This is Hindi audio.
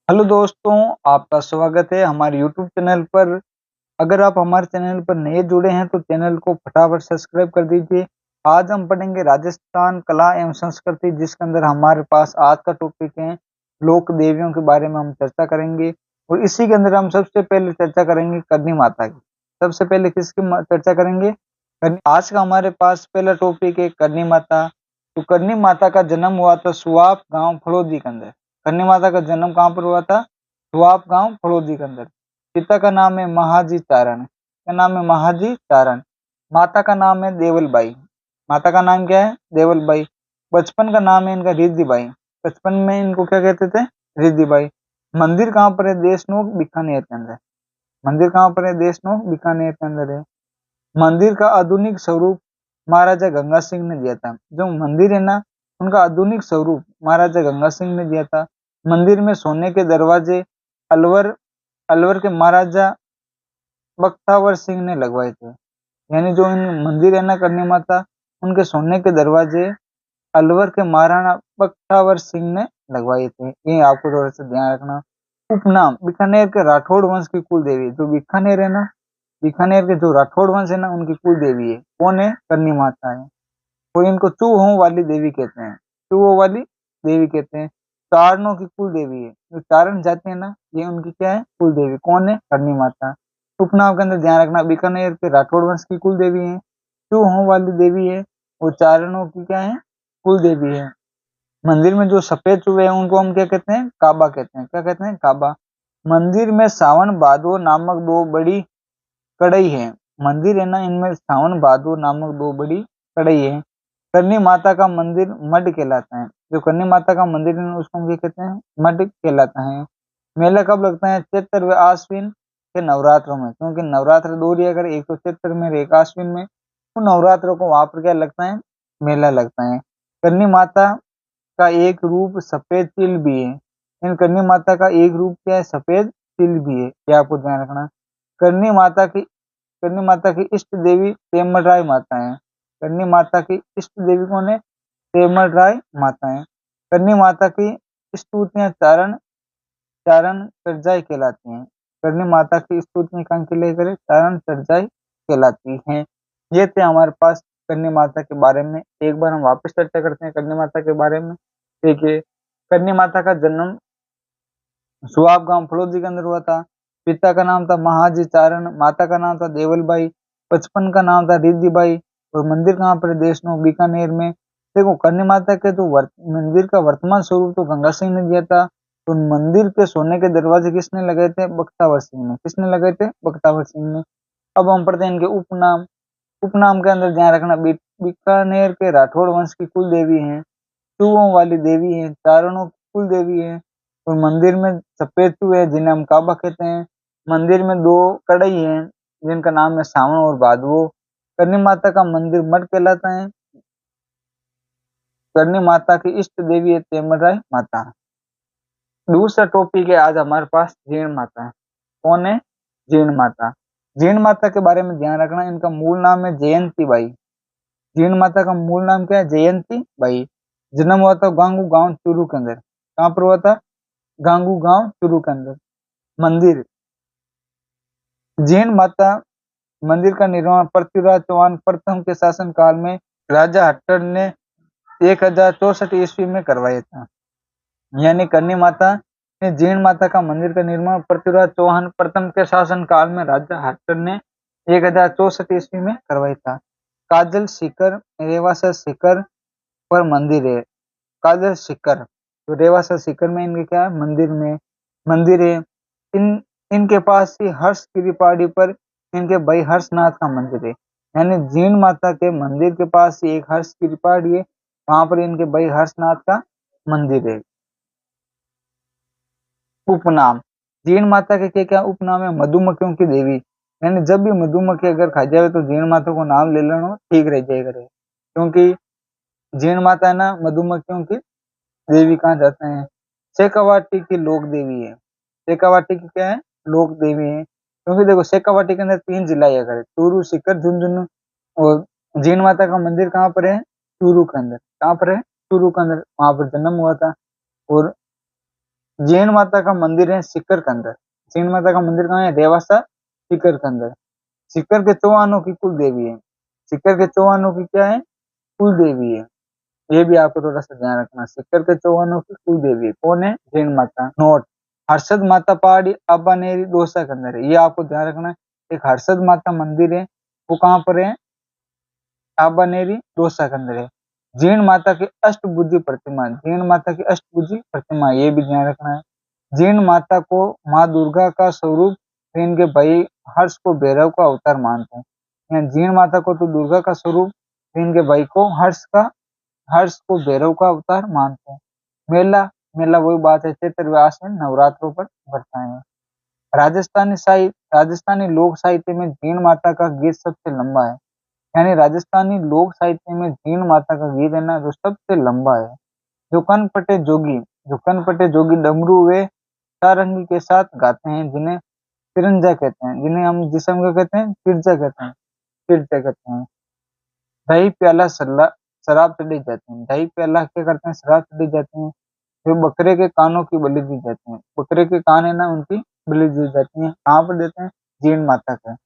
हेलो दोस्तों, आपका स्वागत है हमारे यूट्यूब चैनल पर। अगर आप हमारे चैनल पर नए जुड़े हैं तो चैनल को फटाफट सब्सक्राइब कर दीजिए। आज हम पढ़ेंगे राजस्थान कला एवं संस्कृति, जिसके अंदर हमारे पास आज का टॉपिक है लोक देवियों के बारे में हम चर्चा करेंगे। और इसी के अंदर हम सबसे पहले चर्चा करेंगे करनी माता की। सबसे पहले किसकी चर्चा करेंगे? आज का हमारे पास पहला टॉपिक है करनी माता। तो करनी माता का जन्म हुआ था सुआप गांव फड़ौदी के अंदर। करनी माता का जन्म कहाँ पर हुआ था? सुआप गांव फड़ौदी के अंदर। पिता का नाम है महाजी चारण। क्या नाम है? महाजी चारण। माता का नाम है देवलबाई। माता का नाम क्या है? देवलबाई। बचपन का नाम है इनका रिद्धिबाई। बचपन में इनको क्या कहते थे? रिद्धिबाई। मंदिर कहाँ पर है? देशनोक बीकानेर के अंदर। मंदिर कहाँ पर है? देशनोक बीकानेर के अंदर है। मंदिर का आधुनिक स्वरूप महाराजा गंगा सिंह ने दिया था। जो मंदिर है ना, उनका आधुनिक स्वरूप महाराजा गंगा सिंह ने दिया था। मंदिर में सोने के दरवाजे अलवर अलवर के महाराजा बख्तावर सिंह ने लगवाए थे। यानी जो इन मंदिर है ना करनी माता, उनके सोने के दरवाजे अलवर के महाराणा बख्तावर सिंह ने लगवाए थे। ये आपको थोड़ा सा ध्यान रखना। उपनाम बीकानेर के राठौड़ वंश की कुल देवी। जो बीकानेर है ना, बीकानेर के जो राठौड़ वंश है ना, उनकी कुल देवी है। कौन है? करनी माता है। और इनको चूहों वाली देवी कहते हैं। चूहों वाली देवी कहते हैं। चारणों की कुल देवी है। जो चारण जाति है ना, ये उनकी क्या है? कुल देवी। कौन है? करनी माता। उपनाम के अंदर ध्यान रखना, बीकानेर के राठौड़ वंश की कुल देवी है, चूहों वाली देवी है, और चारणों की क्या है? कुल देवी है। मंदिर में जो सफेद चूहे हैं उनको हम क्या कहते हैं? काबा कहते हैं। क्या कहते हैं? काबा। मंदिर में सावन भादो नामक दो बड़ी कड़ई है। मंदिर है ना, इनमें सावन भादो नामक दो बड़ी कड़ई है। करनी माता का मंदिर मड कहलाता है। जो करनी माता का मंदिर है उसको हम क्या कहते हैं? मड कहलाता है। मेला कब लगता है? चैत्र व आश्विन के नवरात्रों में। क्योंकि नवरात्र दूर अगर एक तो चैत्र में एक आश्विन में, तो नवरात्रों को वहां पर क्या लगता है? मेला लगता है। करनी माता का एक रूप सफेद तिल भी है। इन करनी माता का एक रूप क्या है? सफेद तिल भी है। ये आपको ध्यान रखना। करनी माता की करनी माता की इष्ट देवी तेमलराय माता है। करनी माता की इष्ट देवी कौन है? तेमलराय माता है। करनी माता की स्तुतियां चारण चारण चर्चाई कहलाती हैं। करनी माता की स्तुतियां कहाँ के लिए करें? चारण चर्चाई कहलाती हैं। ये थे हमारे पास करनी माता के बारे में। एक बार हम वापस चर्चा करते हैं करनी माता के बारे में। देखिए, करनी माता का जन्म सुआब गांव फड़ौदी के अंदर हुआ था। पिता का नाम था महाजी चारण, माता का नाम था देवलबाई, बचपन का नाम था रिद्धिबाई। और मंदिर कहाँ पर? देशनोक बीकानेर में। देखो, करनी माता के जो मंदिर का वर्तमान स्वरूप तो गंगा सिंह ने दिया था। तो मंदिर के सोने के दरवाजे किसने लगाए थे? बख्तावर सिंह ने। किसने लगाए थे? बख्तावर सिंह ने। अब हम पढ़ते हैं इनके उपनाम। उपनाम के अंदर ध्यान रखना, बीकानेर के राठौड़ वंश की कुल देवी है, चूहों वाली देवी है, चारणों की कुल देवी है। और मंदिर में सफेद चूहे हैं जिन्हें हम काबा कहते हैं। मंदिर में दो कड़ई हैं जिनका नाम है सावन और भादवो। करनी माता का मंदिर मठ कहलाता है। करनी माता की इष्ट देवी है तेमराय माता। दूसरा टॉपिक है आज हमारे पास जीण माता। कौन है? जीण माता। जीण माता के बारे में ध्यान रखना, इनका मूल नाम है जयंती बाई। जीण माता का मूल नाम क्या है? जयंती बाई। जन्म हुआ था गांगू गांव चूरू के अंदर। कहाँ पर हुआ था? गांगू गांव चूरू के अंदर। मंदिर जीण माता मंदिर का निर्माण पृथ्वीराज चौहान प्रथम के शासन काल में राजा हट्टर ने 1064 ईस्वी में करवाया था। यानी करनी माता ने जीण माता का मंदिर का निर्माण पृथ्वीराज चौहान प्रथम के शासन काल में राजा हट्टर ने 1064 ईस्वी में करवाया था। काजल शिखर रेवासा शिखर पर मंदिर है। काजल शिखर तो रेवासा शिखर में इनके क्या है? मंदिर है। इन इनके पास ही हर्ष गिरी पहाड़ी पर इनके भाई हर्षनाथ का मंदिर है। यानी जीण माता के मंदिर के पास ही एक हर्ष गिरी पहाड़ी है, वहां पर इनके भाई हर्षनाथ का मंदिर है। उपनाम जीण माता के क्या क्या उपनाम है? मधुमक्खियों की देवी। यानी जब भी मधुमक्खी अगर खा जाए तो जीण माता को नाम ले लेना, ठीक रह जाएगा। क्योंकि जीण माता है ना, मधुमक्खियों की देवी कहा जाते हैं। शेखावाटी की लोक देवी है। शेखावाटी की क्या है? लोक देवी है। क्योंकि देखो, शेखावाटी के अंदर 3 जिला है, अगर चूरू, सीकर, झुंझुनू। और जीण माता का मंदिर कहाँ पर है? चूरू के अंदर। कहाँ पर है? चूरू के अंदर। वहां पर जन्म हुआ था। और जीण माता का मंदिर है सीकर के अंदर। जीण माता का मंदिर कहाँ है? देवासा सीकर के अंदर। सीकर के चौहानों की कुल देवी है। सीकर के चौहानों की क्या है? कुल देवी है। ये भी आपको थोड़ा सा ध्यान रखना। सीकर के चौहानों की कुल देवी है। कौन है? जीण माता। नोट, हर्षद माता पहाड़ी अबानेरी दौसा के अंदर है। ये आपको ध्यान रखना है। एक हर्षद माता मंदिर है, वो कहाँ पर है? आबानेरी दौसा के अंदर है। जीण माता की अष्टभुजी प्रतिमा, जीण माता की अष्टभुजी प्रतिमा, ये भी ध्यान रखना है। जीण माता को माँ दुर्गा का स्वरूप, फिर इनके भाई हर्ष को भैरव का अवतार मानते हैं। यहाँ जीण माता को तो दुर्गा का स्वरूप, फिर इनके भाई को हर्ष को भैरव का अवतार मानते हैं। मेला, मेला वही बात है, चैत्र व्यास में नवरात्रों पर बढ़ता है। राजस्थानी लोक साहित्य में जीण माता का गीत सबसे लंबा है। यानी राजस्थानी लोक साहित्य में जीण माता का गीत है ना, जो सबसे लंबा है। जो कनपटे जोगी, डमरू वे सारंगी के साथ गाते हैं, जिन्हें तिरंजा कहते हैं, जिन्हें हम जिसम क्या कहते हैं? तिरजा कहते हैं, तिरजा कहते हैं। दही प्याला शराब चढ़ी जाती है। दही प्याला क्या करते हैं? शराब चढ़ी जाती है। फिर बकरे के कानों की बलि दी जाती है। बकरे के कान है ना, उनकी बलि दी जाती है। कहाँ पर देते हैं? जीण माता का।